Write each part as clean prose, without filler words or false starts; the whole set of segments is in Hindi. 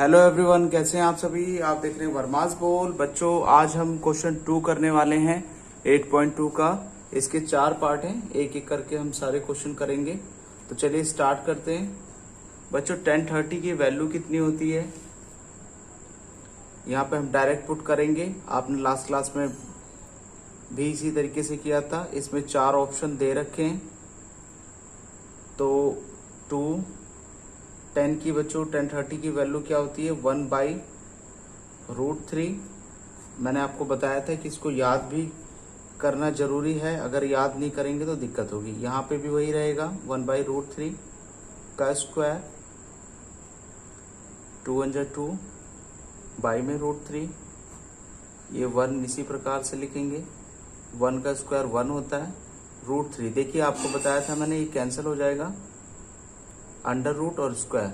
हेलो एवरीवन, कैसे हैं आप सभी। आप देख रहे हैं वर्मास बोल। बच्चों, आज हम क्वेश्चन 2 करने वाले हैं 8.2 का। इसके 4 पार्ट हैं, एक एक करके हम सारे क्वेश्चन करेंगे। तो चलिए स्टार्ट करते हैं। बच्चों, 1030 की वैल्यू कितनी होती है, यहाँ पे हम डायरेक्ट पुट करेंगे। आपने लास्ट क्लास में भी इसी तरीके से किया था। इसमें 4 ऑप्शन दे रखे हैं। तो 10 की बच्चों 1030 की वैल्यू क्या होती है, 1/√3। मैंने आपको बताया था कि इसको याद भी करना जरूरी है, अगर याद नहीं करेंगे तो दिक्कत होगी। यहाँ पे भी वही रहेगा, 1/√3 का स्क्वायर, 2 1 2 बाई में √3। ये 1 इसी प्रकार से लिखेंगे, 1 का स्क्वायर 1 होता है, √3 देखिए आपको बताया था मैंने, ये कैंसिल हो जाएगा, अंडर रूट और स्क्वायर,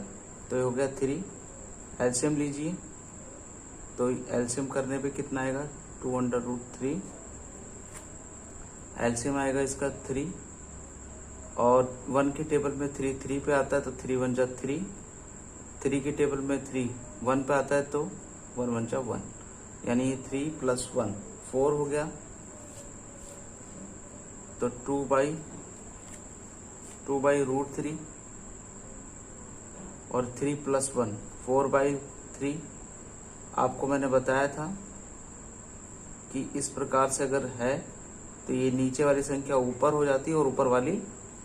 तो ये हो गया 3। एलसीएम लीजिए, तो एलसीएम करने पे कितना आएगा, 2√3। एलसीएम आएगा इसका 3, और 1 के टेबल में 3 पे आता है तो 3 1 जा 3, 3 के टेबल में 3 1 पे आता है तो 1 1 जा 1, यानी ये 3 + 1 4 हो गया। तो 2/√3 और 3 + 1 4/3। आपको मैंने बताया था कि इस प्रकार से अगर है तो ये नीचे वाली संख्या ऊपर हो जाती है और ऊपर वाली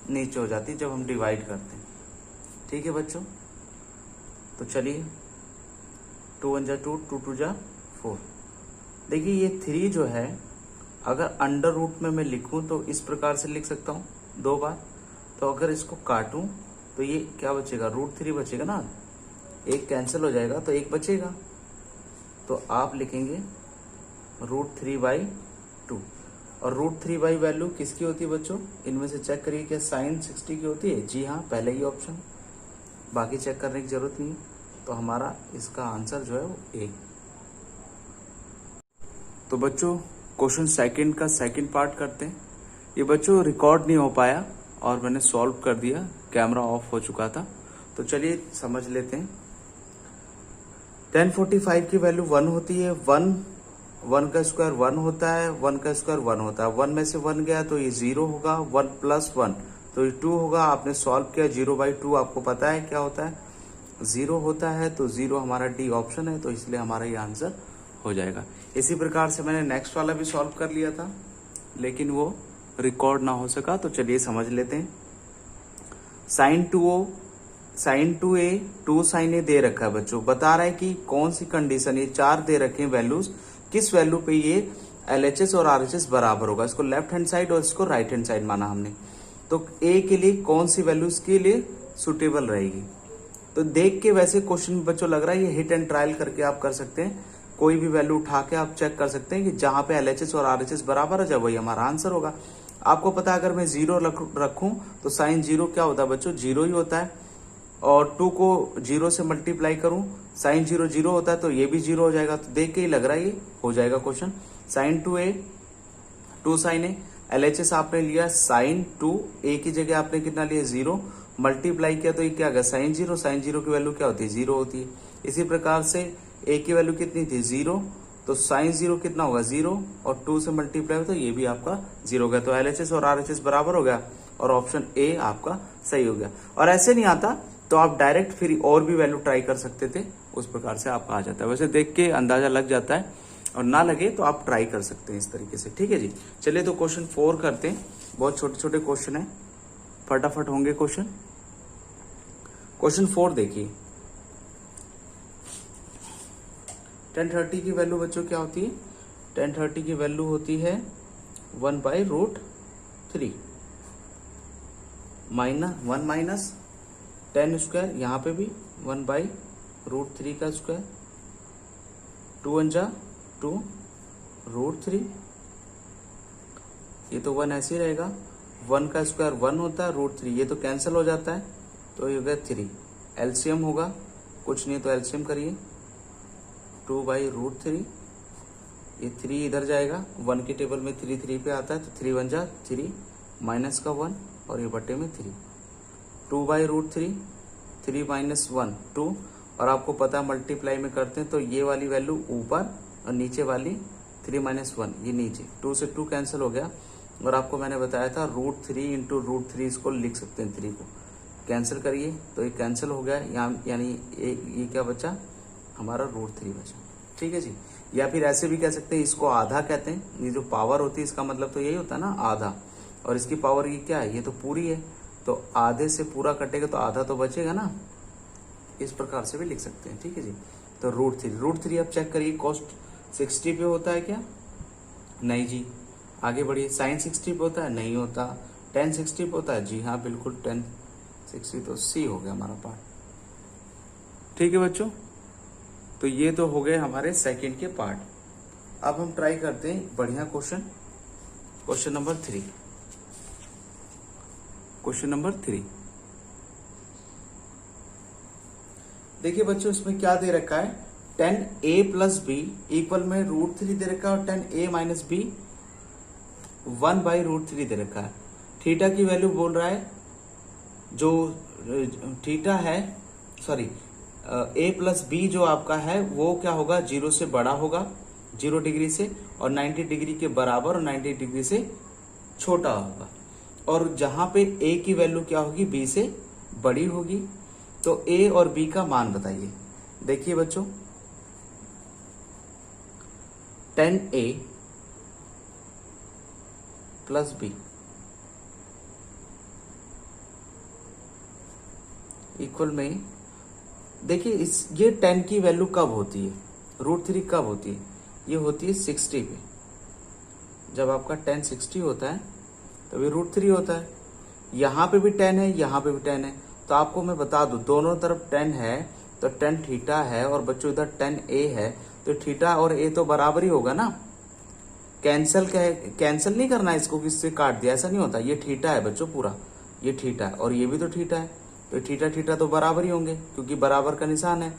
नीचे हो जाती है जब हम डिवाइड करते हैं। ठीक है बच्चों, तो चलिए 2 1 जा 2, 2 2 जा 4। देखिए ये 3 जो है, अगर अंडर रूट में मैं लिखूं तो इस प्रकार से लिख सकता हूं 2 बार। तो अगर इसको काटूं तो ये क्या बचेगा, √3 बचेगा ना, एक कैंसिल हो जाएगा तो एक बचेगा। तो आप लिखेंगे √3/2। और √3 वैल्यू किसकी होती है बच्चों, इनमें से चेक करिए, क्या sin 60 की होती है। जी हाँ, पहले ही ऑप्शन, बाकी चेक करने की जरूरत नहीं है। तो हमारा इसका आंसर जो है वो ए। तो बच्चों, क्वेश्चन सेकंड का सेकंड पार्ट करते हैं। ये बच्चों रिकॉर्ड नहीं हो पाया और मैंने सॉल्व कर दिया, कैमरा ऑफ हो चुका था। तो चलिए समझ लेते हैं। 1045 की वैल्यू 1 होती है। 1 का स्क्वायर 1 होता है, 1 का स्क्वायर 1 होता है। 1 में से 1 गया तो ये 0 होगा, 1 + 1 तो ये 2 होगा। आपने सॉल्व किया, 0/2 आपको पता है क्या होता है, 0 होता है। तो 0 हमारा डी ऑप्शन है, तो इसलिए हमारा ये आंसर हो जाएगा। इसी प्रकार से मैंने नेक्स्ट वाला भी सॉल्व कर लिया था, लेकिन वो रिकॉर्ड ना हो सका। तो चलिए समझ लेते हैं। sin 2a 2 sin a दे रखा है बच्चों, बता रहा है कि कौन सी कंडीशन, ये 4 दे रखे हैं वैल्यूज, किस वैल्यू पे ये LHS और RHS बराबर होगा। इसको लेफ्ट हैंड साइड और इसको राइट हैंड साइड माना हमने। तो a के लिए कौन सी वैल्यूज के लिए सुटेबल रहेगी। तो देख के वैसे क्वेश्चन बच्चों लग रहा है ये हिट एंड ट्रायल करके आप कर सकते हैं। कोई भी वैल्यू उठा के आप चेक कर सकते हैं कि जहां पे LHS और RHS बराबर है, जब वही हमारा आंसर होगा। आपको पता है अगर मैं 0 रखूं तो sin 0 क्या होता है बच्चों, 0 ही होता है। और 2 को 0 से मल्टीप्लाई करूं, sin 0 0 होता है, तो ये भी 0 हो जाएगा। तो देख के ही लग रहा है ये हो जाएगा question. sin 2a 2 sin a, LHS आपने लिया sin 2, a की जगह आपने कितना लिया 0, मल्टीप्लाई किया तो ये क्या गया sin 0 की वैल्यू क्या होती है, 0 होती है। इसी प्रकार से a की वैल्यू कितनी थी 0, तो sin 0 कितना होगा 0, और 2 से मल्टीप्लाई हो तो ये भी आपका 0 हो गया। तो LHS और RHS बराबर हो गया और ऑप्शन ए आपका सही हो गया। और ऐसे नहीं आता तो आप डायरेक्ट फिर और भी वैल्यू ट्राई कर सकते थे, उस प्रकार से आपका आ जाता है। वैसे देख के अंदाजा लग जाता है, और ना लगे तो आप ट्राई कर सकते हैं इस तरीके से। ठीक है जी, चलिए तो क्वेश्चन 4 करते हैं। बहुत छोटे छोटे क्वेश्चन है, फटाफट होंगे क्वेश्चन। क्वेश्चन 4 देखिए, 1030 की वैल्यू बच्चों क्या होती है, 1030 की वैल्यू होती है 1/√3 1 माइनस 10 स्क्वायर, यहाँ पे भी 1/√3 का स्क्वायर, 2 1 जा 2 √3, ये तो 1 ऐसे ही रहेगा। 1 का स्क्वायर 1 होता है, √3 ये तो कैंसिल हो जाता है, तो ये हो गया 3। एलसीएम होगा, कुछ नहीं तो एलसीएम करिए, 2/√3, ये 3 इधर जाएगा, 1 के टेबल में 3 पे आता है, तो 3 1 जा 3, माइनस का 1 और ये बटे में 3, 2/√3, 3 - 1 2, और आपको पता है मल्टीप्लाई में करते हैं तो ये वाली वैल्यू ऊपर और नीचे वाली 3 - 1 ये नीचे, 2 से 2 कैंसिल हो गया। और आपको मैंने बताया था √3 इंटू √3 इसको लिख सकते हैं, 3 को कैंसिल करिए तो ये कैंसिल हो गया, यानी ये क्या बचा हमारा √3 बचा। ठीक है जी। या फिर ऐसे भी कह सकते हैं, इसको आधा कहते हैं, ये जो पावर होती है इसका मतलब तो यही होता है ना आधा, और इसकी पावर ये क्या है, ये तो पूरी है, तो आधे से पूरा कटेगा तो आधा तो बचेगा ना, इस प्रकार से भी लिख सकते हैं। ठीक है जी। तो √3 अब चेक करिए, कॉस्ट 60 पे होता है क्या, नहीं जी। आगे बढ़िए, साइन 60 पे होता है, नहीं होता। tan 60 पे होता है, जी हाँ बिल्कुल, tan 60 तो सी हो गया हमारा पार्ट। ठीक है बच्चों, तो ये तो हो गए हमारे सेकंड के पार्ट। अब हम ट्राई करते हैं बढ़िया question, question number 3। Question number 3 देखिए बच्चों, इसमें क्या दे रखा है, tan a plus b equal में √3 दे रखा है और tan a माइनस बी 1/√3 दे रखा है। थीटा की वैल्यू बोल रहा है, जो थीटा है, सॉरी a प्लस बी जो आपका है वो क्या होगा, 0 से बड़ा होगा, 0 डिग्री से, और 90 डिग्री के बराबर और 90 डिग्री से छोटा होगा। और जहां पे a की वैल्यू क्या होगी, b से बड़ी होगी। तो a और b का मान बताइए। देखिए बच्चों, tan a plus b equal में, देखिए ये 10 की वैल्यू कब होती है, √3 कब होती है, ये होती है 60 पे। जब आपका tan 60 होता है तभी √3 होता है। यहाँ पे भी 10 है, यहाँ पे भी 10 है, तो आपको मैं बता दूं, दोनों तरफ 10 है तो tan थीटा है, और बच्चों इधर tan a है, तो थीटा और a तो बराबर ही होगा ना। कैंसिल नहीं करना है इसको, किससे काट दिया, ऐसा नहीं होता। ये थीटा है बच्चों पूरा, ये थीटा है और ये भी तो थीटा है, तो थीटा तो बराबर ही होंगे क्योंकि बराबर का निशान है।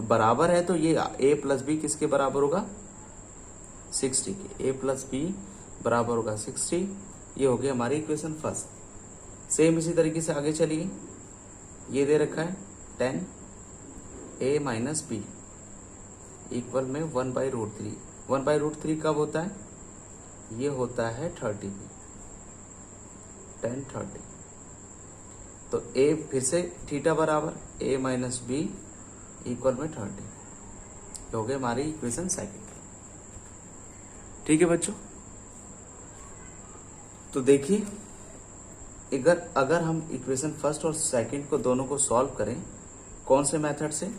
बराबर है तो ये a प्लस बी किसके बराबर होगा, 60 के। a प्लस बी बराबर होगा 60। ये हो गया हमारी इक्वेशन फर्स्ट। सेम इसी तरीके से आगे चलिए, ये दे रखा है tan a minus b equal में 1/√3। 1/√3 कब होता है, ये होता है 30 पे, tan 30। तो a फिर से थीटा बराबर a माइनस बी इक्वल में 30 हो गए हमारी इक्वेशन सेकंड। ठीक है बच्चों, तो देखिए अगर हम इक्वेशन फर्स्ट और सेकंड को दोनों को सॉल्व करें, कौन से मेथड से,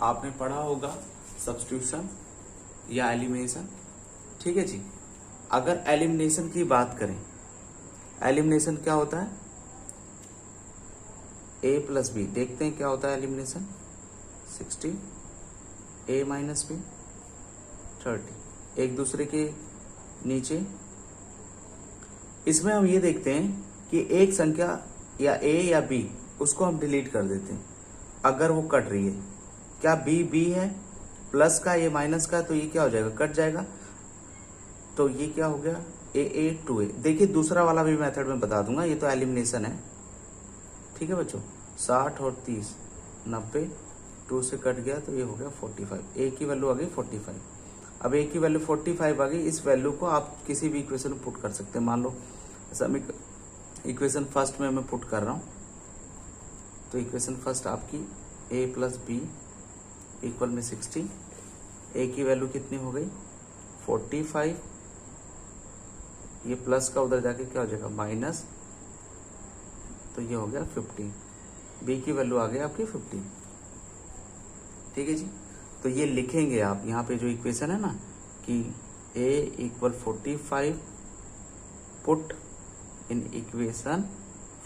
आपने पढ़ा होगा सब्स्टिट्यूशन या एलिमिनेशन। ठीक है जी। अगर एलिमिनेशन की बात करें, एलिमिनेशन क्या होता है, a प्लस बी, देखते हैं क्या होता है एलिमिनेशन, 60 a माइनस बी 30, एक दूसरे के नीचे। इसमें हम ये देखते हैं कि एक संख्या या a या b उसको हम डिलीट कर देते हैं अगर वो कट रही है। क्या b है, प्लस का ये माइनस का, तो ये क्या हो जाएगा, कट जाएगा। तो ये क्या हो गया, a 2a। देखिए दूसरा वाला भी मेथड में बता दूंगा, ये तो एलिमिनेशन है। ठीक है बच्चों, 60 और 30 90, 2 से कट गया तो ये हो गया 45। a की वैल्यू आ गई 45। अब a की वैल्यू 45 आ गई, इस वैल्यू को आप किसी भी इक्वेशन में पुट कर सकते हैं। मान लो इक्वेशन फर्स्ट में मैं पुट कर रहा हूँ, तो इक्वेशन फर्स्ट आपकी a प्लस बी इक्वल में 60, a की वैल्यू कितनी हो गई 45, ये प्लस का उधर जाके क्या हो जाएगा माइनस, तो ये हो गया 15, b की वैल्यू आ गई आपकी 15। ठीक है जी। तो ये लिखेंगे आप यहाँ पे जो इक्वेशन है ना कि a equal 45 put in equation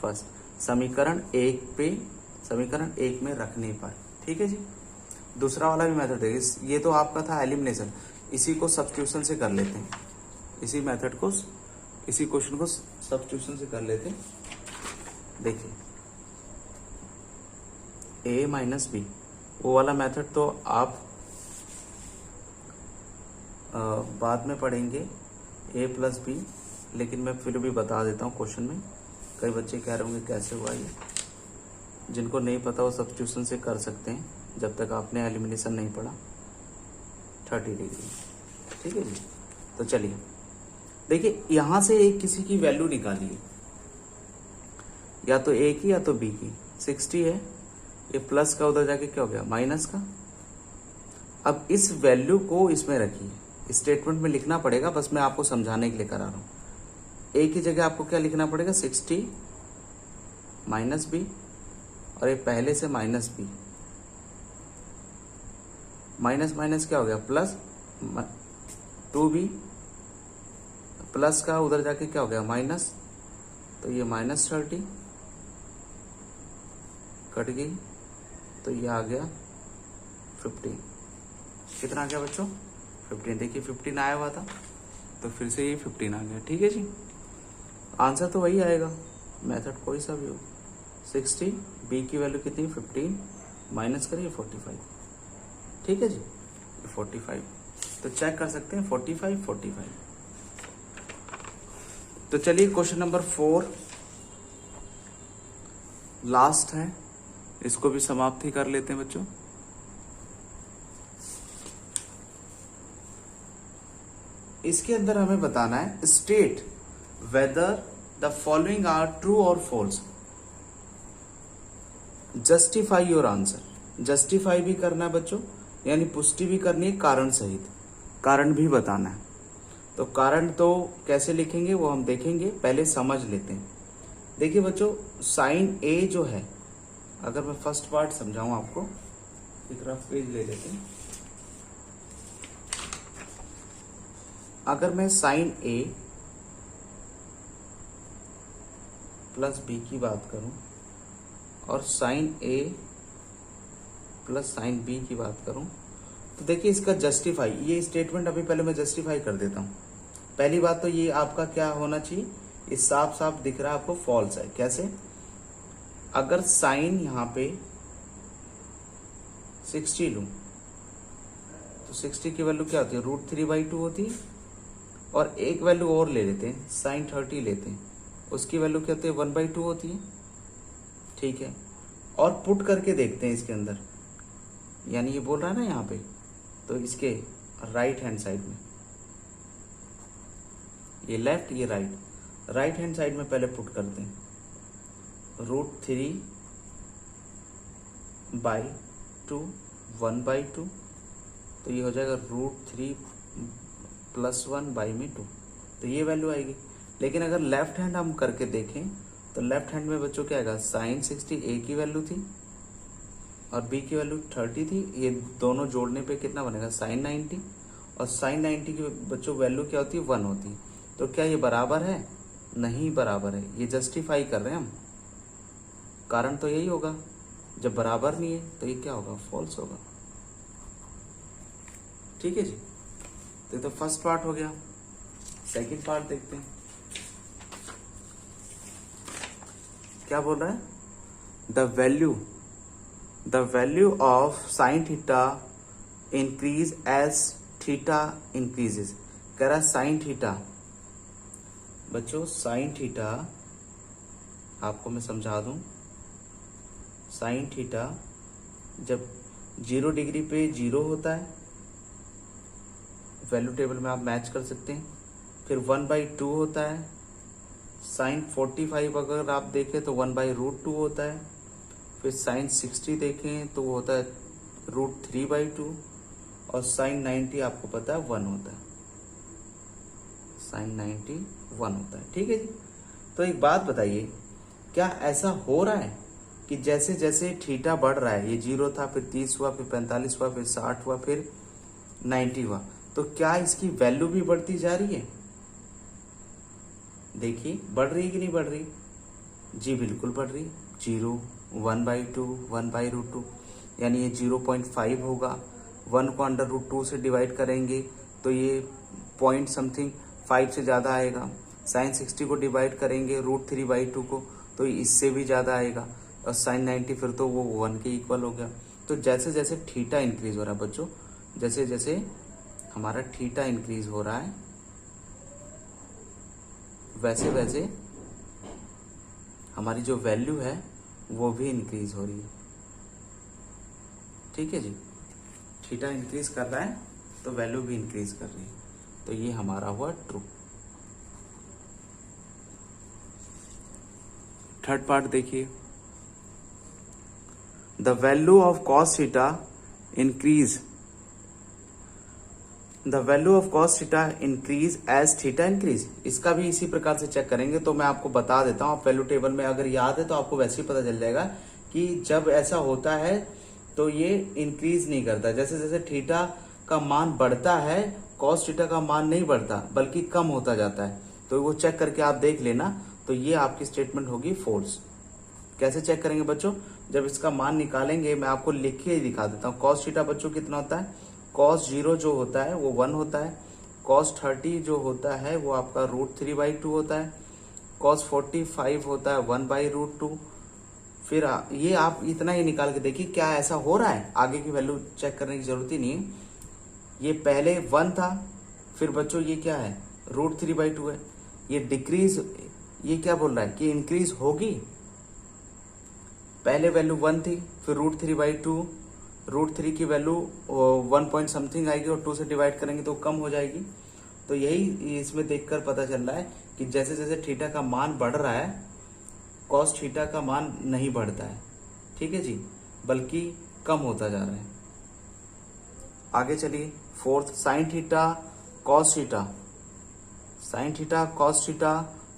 first, समीकरण 1 पे, समीकरण 1 में रखने पर। ठीक है जी। दूसरा वाला भी मेथड है, ये तो आपका था एलिमिनेशन, इसी को सब्स्टिट्यूशन से कर लेते हैं, इसी मेथड को, इसी क्वेश्चन को सब्स्टिट्यूशन से कर लेते हैं। देखिए a माइनस बी, वो वाला मेथड तो आप बाद में पढ़ेंगे, a प्लस बी, लेकिन मैं फिर भी बता देता हूँ क्वेश्चन में। कई बच्चे कह रहे होंगे कैसे हुआ ये, जिनको नहीं पता वो सब्स्टिट्यूशन से कर सकते हैं। जब तक आपने एलिमिनेशन नहीं पढ़ा, 30 डिग्री। ठीक है जी। तो चलिए देखिए, यहां से एक किसी की वैल्यू निकालिए, या तो ए की या तो बी की। 60 है, ये प्लस का उधर जाके क्या हो गया, माइनस का। अब इस वैल्यू को इसमें रखिए, स्टेटमेंट में लिखना पड़ेगा, बस मैं आपको समझाने के लिए करा रहा हूं। ए की जगह आपको क्या लिखना पड़ेगा, 60 माइनस बी, और ये पहले से माइनस बी, माइनस माइनस क्या हो गया, प्लस 2b, प्लस का उधर जाके क्या हो गया, माइनस, तो ये -30 कट गई, तो ये आ गया 15। कितना आ गया बच्चों, 15। देखिए 15 आया हुआ था, तो फिर से ये 15 आ गया। ठीक है जी, आंसर तो वही आएगा, मेथड कोई सा भी हो। 60, बी की वैल्यू कितनी, 15, माइनस करिए 45। ठीक है जी, 45, तो चेक कर सकते हैं 45, 45। तो चलिए क्वेश्चन नंबर 4 लास्ट है, इसको भी समाप्त ही कर लेते हैं बच्चों। इसके अंदर हमें बताना है, state whether the following are true और false, justify your answer. Justify भी करना है बच्चों, यानी पुष्टि भी करनी है कारण सहित, कारण भी बताना है। तो कारण तो कैसे लिखेंगे वो हम देखेंगे, पहले समझ लेते हैं। देखिए बच्चों, साइन ए जो है, अगर मैं फर्स्ट पार्ट समझाऊं आपको, एक रफ पेज ले लेते हैं। अगर मैं साइन ए प्लस बी की बात करूं और साइन ए प्लस साइन बी की बात करूं, तो देखिए इसका जस्टिफाई, ये स्टेटमेंट अभी पहले मैं जस्टिफाई कर देता हूं। पहली बात तो ये आपका क्या होना चाहिए, ये साफ साफ दिख रहा है आपको, फॉल्स है। कैसे, अगर साइन यहां पे 60 लूं, तो 60 की वैल्यू क्या होती है, √3/2 होती है। और एक वैल्यू और ले लेते हैं, साइन 30 लेते हैं, उसकी वैल्यू क्या होती है, 1/2 होती है। ठीक है, और पुट करके देखते हैं इसके अंदर, यानी ये बोल रहा है ना यहाँ पे, तो इसके राइट हैंड साइड में, ये लेफ्ट ये राइट, राइट हैंड साइड में पहले पुट करते हैं, √3/2 1/2, तो ये हो जाएगा √3 + 1/2, तो ये वैल्यू आएगी। लेकिन अगर लेफ्ट हैंड हम करके देखें, तो लेफ्ट हैंड में बच्चों क्या आएगा, साइन 60 ए की वैल्यू थी और बी की वैल्यू 30 थी, ये दोनों जोड़ने पे कितना बनेगा, साइन 90, और साइन 90 की बच्चों वैल्यू क्या होती है, 1 होती है। तो क्या ये बराबर है, नहीं बराबर है, ये जस्टिफाई कर रहे हैं हम, कारण तो यही होगा। जब बराबर नहीं है तो ये क्या होगा, फॉल्स होगा। ठीक है जी, तो ये तो फर्स्ट पार्ट हो गया। सेकंड पार्ट देखते हैं, क्या बोल रहा है, the value of sine theta increase as theta increases. कह रहा है साइन थीटा, बच्चों साइन थीटा आपको मैं समझा दूं, साइन थीटा जब 0 डिग्री पे 0 होता है, वैल्यू टेबल में आप मैच कर सकते हैं। फिर 1/2 होता है, साइन 45 अगर आप देखें तो 1/√2 होता है। फिर साइन 60 देखें तो वो होता है √3/2, और साइन 90 आपको पता है 1 होता है, साइन 90 1 होता है। ठीक है जी, तो एक बात बताइए, क्या ऐसा हो रहा है कि जैसे जैसे थीटा बढ़ रहा है, ये 0 था, फिर 30 हुआ, फिर 45 हुआ, फिर 60 हुआ, फिर 90 हुआ, तो क्या इसकी वैल्यू भी बढ़ती जा रही है? देखिए बढ़ रही है कि नहीं बढ़ रही? जी बिल्कुल बढ़ रही। 0 1/2 1/√2, यानी ये 0.5 होगा। 1 को √2 से डिवाइड करेंगे तो ये पॉइंट समथिंग 5 से ज़्यादा आएगा। साइन 60 को डिवाइड करेंगे √3/2 को, तो इससे भी ज़्यादा आएगा। और साइन 90 फिर तो वो 1 के इक्वल हो गया। तो जैसे जैसे थीटा इंक्रीज हो रहा है बच्चों, जैसे जैसे हमारा थीटा इंक्रीज हो रहा है, वैसे वैसे हमारी जो वैल्यू है वो भी इंक्रीज हो रही है। ठीक है जी, थीटा इंक्रीज कर रहा है तो वैल्यू भी इंक्रीज कर रही है, तो ये हमारा हुआ ट्रू। थर्ड पार्ट देखिए, the value of cos theta increase, the value of cos theta increase as theta increase. इसका भी इसी प्रकार से चेक करेंगे, तो मैं आपको बता देता हूं, आप वैल्यू टेबल में अगर याद है तो आपको वैसे ही पता चल जाएगा कि जब ऐसा होता है तो ये इंक्रीज नहीं करता। जैसे जैसे थीटा का मान बढ़ता है कॉस थीटा का मान नहीं बढ़ता बल्कि कम होता जाता है, तो वो चेक करके आप देख लेना। तो ये आपकी स्टेटमेंट होगी फोल्स। कैसे चेक करेंगे बच्चों, जब इसका मान निकालेंगे, मैं आपको लिख के ही दिखा देता हूँ। कॉस थीटा बच्चों कितना होता है, कॉस 0 जो होता है वो 1 होता है, कॉस 30 जो होता है वो आपका √3/2 होता है, कॉस 45 होता है 1/√2। फिर ये आप इतना ही निकाल के देखिए क्या ऐसा हो रहा है, आगे की वैल्यू चेक करने की जरूरत ही नहीं है। ये पहले 1 था, फिर बच्चों ये क्या है √3/2 है, ये डिक्रीज, ये क्या बोल रहा है कि इंक्रीज होगी। पहले वैल्यू 1 थी, फिर √3/2, √3 की वैल्यू 1 पॉइंट समथिंग आएगी और 2 से डिवाइड करेंगे तो कम हो जाएगी। तो यही इसमें देखकर पता चल रहा है कि जैसे जैसे थीटा का मान बढ़ रहा है कॉस थीटा का मान नहीं बढ़ता है, ठीक है जी, बल्कि कम होता जा रहा है। आगे चलिए, fourth, sine theta cos theta, sine theta cos theta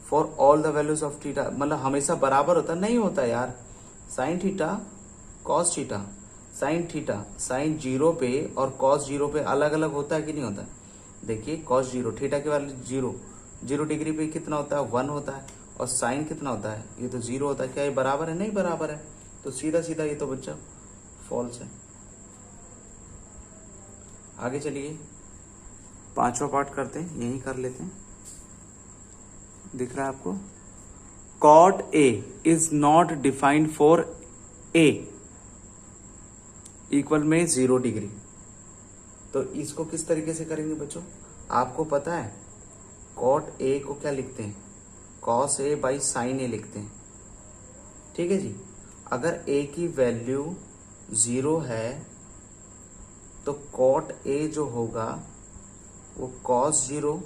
for all the values of theta, मतलब हमेशा बराबर होता नहीं होता यार। Sine theta cos theta, sine theta sine 0 पे और कॉस 0 पे अलग अलग होता है कि नहीं होता। देखिए कॉस 0 थीटा के वैल्यू 0 डिग्री पे कितना होता है 1 होता है, और साइन कितना होता है ये तो 0 होता है। क्या ये बराबर है, नहीं बराबर है, तो सीधा सीधा ये तो बच्चा फॉल्स है। आगे चलिए, पांचवा पार्ट करते हैं, यही कर लेते हैं। दिख रहा है आपको, cot A is not defined for A equal में 0 डिग्री। तो इसको किस तरीके से करेंगे बच्चों, आपको पता है cot A को क्या लिखते हैं, cos A by sin A लिखते हैं, ठीक है जी। अगर A की वैल्यू 0 है तो cot A जो होगा वो cos 0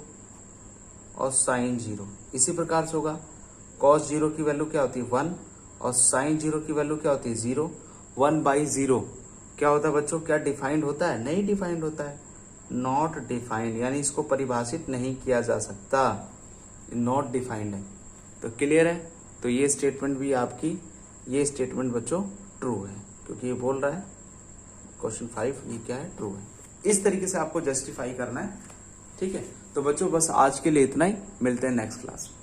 और sin 0 इसी प्रकार से होगा। cos 0 की वैल्यू क्या होती है 1 और sin 0 की वैल्यू क्या होती है 0। 1/0 क्या होता है बच्चों, क्या डिफाइंड होता है, नहीं डिफाइंड होता है, नॉट डिफाइंड, यानी इसको परिभाषित नहीं किया जा सकता, नॉट डिफाइंड है। तो क्लियर है, तो ये स्टेटमेंट भी आपकी, ये स्टेटमेंट बच्चों ट्रू है, क्योंकि ये बोल रहा है क्वेश्चन 5 ये क्या है, ट्रू है। इस तरीके से आपको जस्टिफाई करना है, ठीक है। तो बच्चों बस आज के लिए इतना ही, मिलते हैं नेक्स्ट क्लास में।